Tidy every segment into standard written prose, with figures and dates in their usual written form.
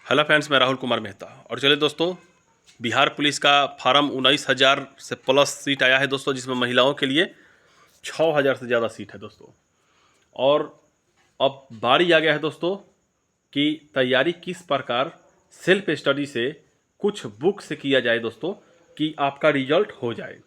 Hello friends, मैं राहुल कुमार मेहता। और चलिए दोस्तों, बिहार पुलिस का फार्म 19,000 से प्लस सीट आया है दोस्तों, जिसमें महिलाओं के लिए 6,000 से ज़्यादा सीट है दोस्तों। और अब बारी आ गया है दोस्तों कि तैयारी किस प्रकार सेल्फ स्टडी से कुछ बुक से किया जाए दोस्तों, कि आपका रिजल्ट हो जाए।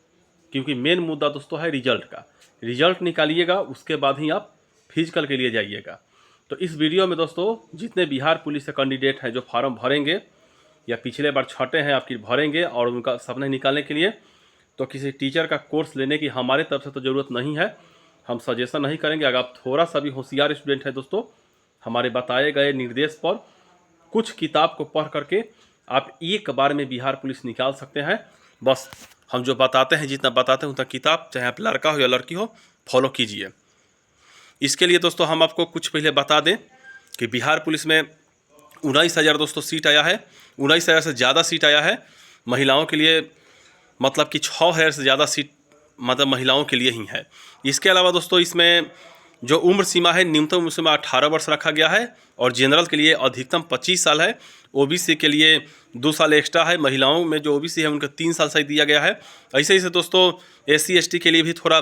क्योंकि मेन मुद्दा दोस्तों है रिजल्ट का। रिजल्ट निकालिएगा, उसके बाद ही आप फिजिकल के लिए जाइएगा। तो इस वीडियो में दोस्तों, जितने बिहार पुलिस के कैंडिडेट हैं जो फार्म भरेंगे या पिछले बार छटे हैं आपकी भरेंगे और उनका सपने निकालने के लिए, तो किसी टीचर का कोर्स लेने की हमारे तरफ से तो ज़रूरत नहीं है। हम सजेशन नहीं करेंगे। अगर आप थोड़ा सा भी होशियार स्टूडेंट हैं दोस्तों, हमारे बताए गए निर्देश पर कुछ किताब को पढ़ करके आप एक बार में बिहार पुलिस निकाल सकते हैं। बस हम जो बताते हैं, जितना बताते हैं उतना किताब, चाहे आप लड़का हो या लड़की हो, फॉलो कीजिए। इसके लिए दोस्तों हम आपको कुछ पहले बता दें कि बिहार पुलिस में 19,000 दोस्तों सीट आया है। 19,000 से ज़्यादा सीट आया है महिलाओं के लिए, मतलब कि 6,000 से ज़्यादा सीट मतलब महिलाओं के लिए ही है। इसके अलावा दोस्तों, इसमें जो उम्र सीमा है, न्यूनतम उम्र सीमा 18 वर्ष रखा गया है और जनरल के लिए अधिकतम 25 साल है। ओबीसी के लिए 2 साल एक्स्ट्रा है। महिलाओं में जो ओबीसी है उनको 3 साल से दिया गया है। ऐसे ही से दोस्तों SC ST के लिए भी थोड़ा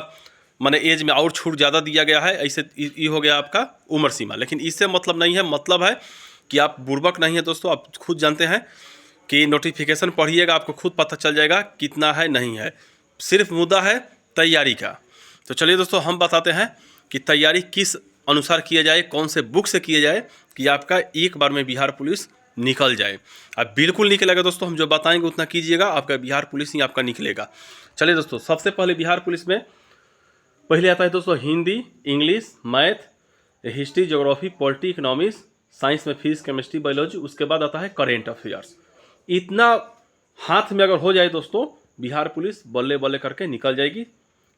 माने एज में और छूट ज़्यादा दिया गया है। ऐसे ये हो गया आपका उम्र सीमा। लेकिन इससे मतलब नहीं है, मतलब है कि आप बुर्बक नहीं है दोस्तों। आप खुद जानते हैं कि नोटिफिकेशन पढ़िएगा, आपको खुद पता चल जाएगा कितना है नहीं है। सिर्फ मुद्दा है तैयारी का। तो चलिए दोस्तों, हम बताते हैं कि तैयारी किस अनुसार किया जाए, कौन से बुक से किया जाए कि आपका एक बार में बिहार पुलिस निकल जाए। अब बिल्कुल निकलेगा दोस्तों, हम जो बताएंगे उतना कीजिएगा, आपका बिहार पुलिस ही आपका निकलेगा। चलिए दोस्तों, सबसे पहले बिहार पुलिस में पहले आता है दोस्तों Hindi, English, math, history, geography, polity, economics, science में फिजिक्स, केमिस्ट्री, बायोलॉजी। उसके बाद आता है करेंट अफेयर्स। इतना हाथ में अगर हो जाए दोस्तों, बिहार पुलिस बल्ले बल्ले करके निकल जाएगी।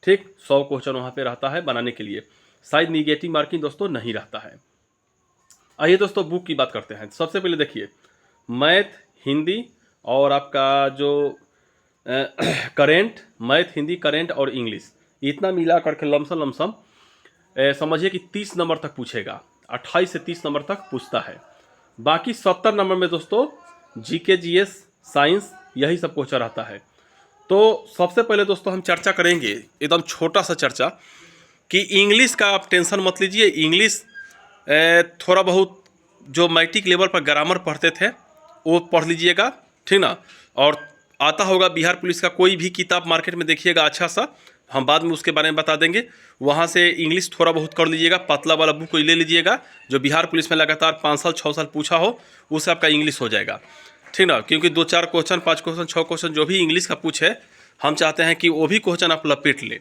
ठीक, 100 क्वेश्चन वहाँ पे रहता है बनाने के लिए। शायद निगेटिव मार्किंग दोस्तों नहीं रहता है। आइए दोस्तों, बुक की बात करते हैं। सबसे पहले देखिए, मैथ, हिंदी और आपका जो करेंट, मैथ, हिंदी, करेंट और इंग्लिश, इतना मिला करके लमसम समझिए कि 30 नंबर तक पूछेगा। 28 से 30 नंबर तक पूछता है। बाकी 70 नंबर में दोस्तों GK, GS, साइंस, यही सब क्वेश्चन रहता है। तो सबसे पहले दोस्तों हम चर्चा करेंगे, एकदम छोटा सा चर्चा, कि इंग्लिश का आप टेंशन मत लीजिए। इंग्लिश थोड़ा बहुत जो मैट्रिक लेवल पर ग्रामर पढ़ते थे वो पढ़ लीजिएगा, ठीक ना। और आता होगा बिहार पुलिस का कोई भी किताब मार्केट में देखिएगा अच्छा सा, हम बाद में उसके बारे में बता देंगे। वहाँ से इंग्लिश थोड़ा बहुत कर लीजिएगा, पतला वाला बुक कोई ले लीजिएगा जो बिहार पुलिस में लगातार 5 साल 6 साल पूछा हो, उससे आपका इंग्लिश हो जाएगा, ठीक ना। क्योंकि 2-4 क्वेश्चन, 5 क्वेश्चन, 6 क्वेश्चन जो भी इंग्लिश का पूछे, हम चाहते हैं कि वो भी क्वेश्चन आप लपेट ले।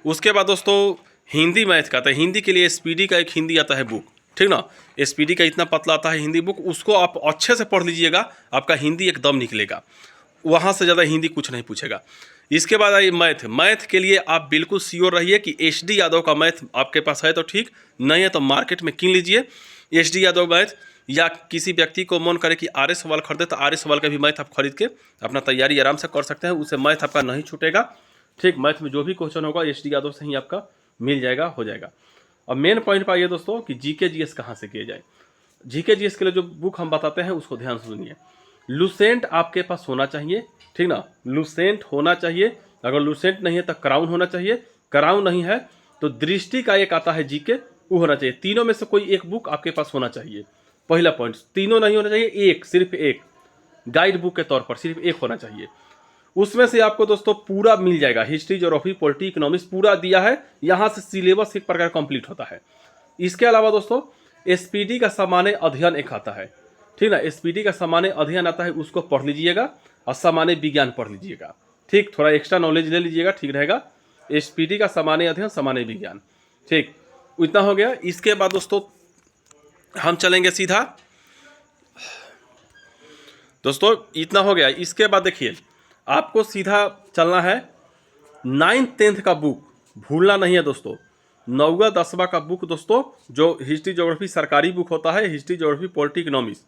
उसके बाद दोस्तों हिंदी मैथ का आता है। हिंदी के लिए SPD का एक हिंदी आता है बुक, ठीक ना। SPD का इतना पतला आता है हिंदी बुक, उसको आप अच्छे से पढ़ लीजिएगा, आपका हिंदी एकदम निकलेगा। वहाँ से ज़्यादा हिंदी कुछ नहीं पूछेगा। इसके बाद आइए मैथ। मैथ के लिए आप बिल्कुल श्योर रहिए कि SD यादव का मैथ आपके पास है तो ठीक, नहीं है तो मार्केट में किन लीजिए SD यादव मैथ। या किसी व्यक्ति को मन करे कि RS सवाल खरीदे तो RS सवाल का भी मैथ आप खरीद के अपना तैयारी आराम से कर सकते हैं। उससे मैथ आपका नहीं छूटेगा। ठीक, मैथ में जो भी क्वेश्चन होगा SD यादव से ही आपका मिल जाएगा, हो जाएगा। अब मेन पॉइंट पर आइए दोस्तों कि GK GS कहाँ से किए जाए। GK GS के लिए जो बुक हम बताते हैं उसको ध्यान से सुनिए। लुसेंट आपके पास होना चाहिए, ठीक ना। लुसेंट होना चाहिए। अगर लुसेंट नहीं है तो क्राउन होना चाहिए। क्राउन नहीं है तो दृष्टि का एक आता है GK, वो होना चाहिए। तीनों में से कोई एक बुक आपके पास होना चाहिए। पहला पॉइंट, तीनों नहीं होना चाहिए, एक, सिर्फ एक गाइड बुक के तौर पर सिर्फ एक होना चाहिए। उसमें से आपको दोस्तों पूरा मिल जाएगा। हिस्ट्री, ज्योग्राफी, पॉलिटी, इकोनॉमिक्स पूरा दिया है। यहाँ से सिलेबस एक प्रकार कंप्लीट होता है। इसके अलावा दोस्तों SPD का सामान्य अध्ययन एक आता है, ठीक ना। SPD का सामान्य अध्ययन आता है, उसको पढ़ लीजिएगा और सामान्य विज्ञान पढ़ लीजिएगा। ठीक, थोड़ा एक्स्ट्रा नॉलेज ले लीजिएगा, ठीक रहेगा। SPD का सामान्य अध्ययन, सामान्य विज्ञान, ठीक, इतना हो गया। इसके बाद दोस्तों हम चलेंगे सीधा, दोस्तों इतना हो गया। इसके बाद देखिए, आपको सीधा चलना है 9th 10th का बुक, भूलना नहीं है दोस्तों। 9वां 10वां का बुक दोस्तों, जो हिस्ट्री ज्योग्राफी सरकारी बुक होता है, हिस्ट्री ज्योग्राफी पॉलिटी इकोनॉमिक्स,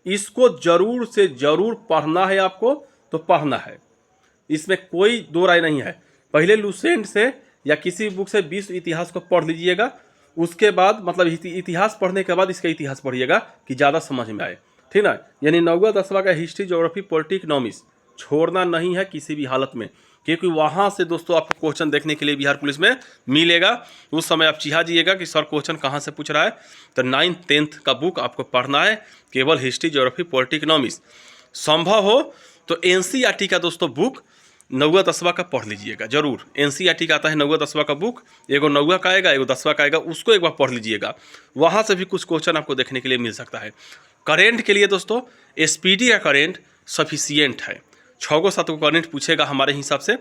इसको जरूर से जरूर पढ़ना है आपको, तो पढ़ना है, इसमें कोई दो राय नहीं है। पहले लुसेंट से या किसी बुक से विश्व इतिहास को पढ़ लीजिएगा। उसके बाद मतलब इतिहास पढ़ने के बाद इसका इतिहास पढ़िएगा कि ज़्यादा समझ में आए। ठीक ना। यानी 9वां 10वां का हिस्ट्री, ज्योग्राफी, पॉलिटी, इकोनॉमिक्स छोड़ना नहीं है किसी भी हालत में, क्योंकि वहाँ से दोस्तों आपको क्वेश्चन देखने के लिए बिहार पुलिस में मिलेगा। उस समय आप चिढ़ा जाइएगा कि सर क्वेश्चन कहाँ से पूछ रहा है। तो 9th 10th का बुक आपको पढ़ना है, केवल हिस्ट्री, ज्योग्राफी, पॉलिटी, इकोनॉमिक्स। संभव हो तो एनसीईआरटी का दोस्तों बुक 9वां 10वां का पढ़ लीजिएगा जरूर। एनसीईआरटी का आता है 9वां 10वां का बुक, एगो 9वां का आएगा, एगो 10वां का आएगा, उसको एक बार पढ़ लीजिएगा। वहाँ से भी कुछ क्वेश्चन आपको देखने के लिए मिल सकता है। करेंट के लिए दोस्तों एसपीडी का करेंट सफिशियंट है, 6 को 7 को करेंट पूछेगा हमारे हिसाब से,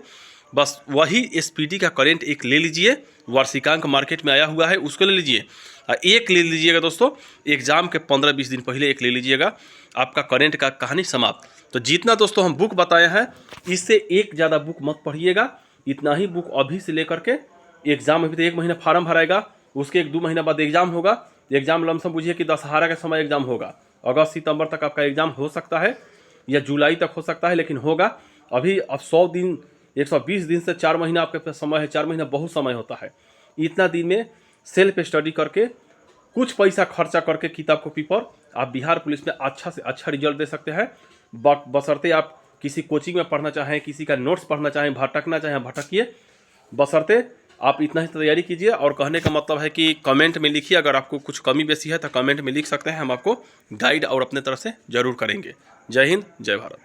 बस वही एसपीडी का करेंट एक ले लीजिए। वार्षिकांक मार्केट में आया हुआ है, उसको ले लीजिए। एक ले लीजिएगा दोस्तों, एग्जाम के 15-20 दिन पहले एक ले लीजिएगा, आपका करेंट का कहानी समाप्त। तो जितना दोस्तों हम बुक बताए हैं, इससे एक ज़्यादा बुक मत पढ़िएगा, इतना ही बुक अभी से लेकर के एग्जाम, अभी तो 1 महीना फार्म भराएगा, उसके 1-2 महीना बाद एग्जाम होगा। एग्जाम लमसम बुझिए कि दशहरा के समय एग्जाम होगा, अगस्त सितंबर तक आपका एग्जाम हो सकता है या जुलाई तक हो सकता है, लेकिन होगा। अभी अब 100 दिन 120 दिन से 4 महीना आपके पास समय है, 4 महीना बहुत समय होता है। इतना दिन में सेल्फ स्टडी करके, कुछ पैसा खर्चा करके किताब कॉपी पर आप बिहार पुलिस में अच्छा से अच्छा रिजल्ट दे सकते हैं। बशर्ते आप किसी कोचिंग में पढ़ना चाहें, किसी का नोट्स पढ़ना चाहें, भटकना चाहें भटकिए, बशर्ते आप इतना ही तैयारी कीजिए। और कहने का मतलब है कि कमेंट में लिखिए, अगर आपको कुछ कमी बेसी है तो कमेंट में लिख सकते हैं, हम आपको गाइड और अपने तरफ से ज़रूर करेंगे। जय हिंद, जय भारत।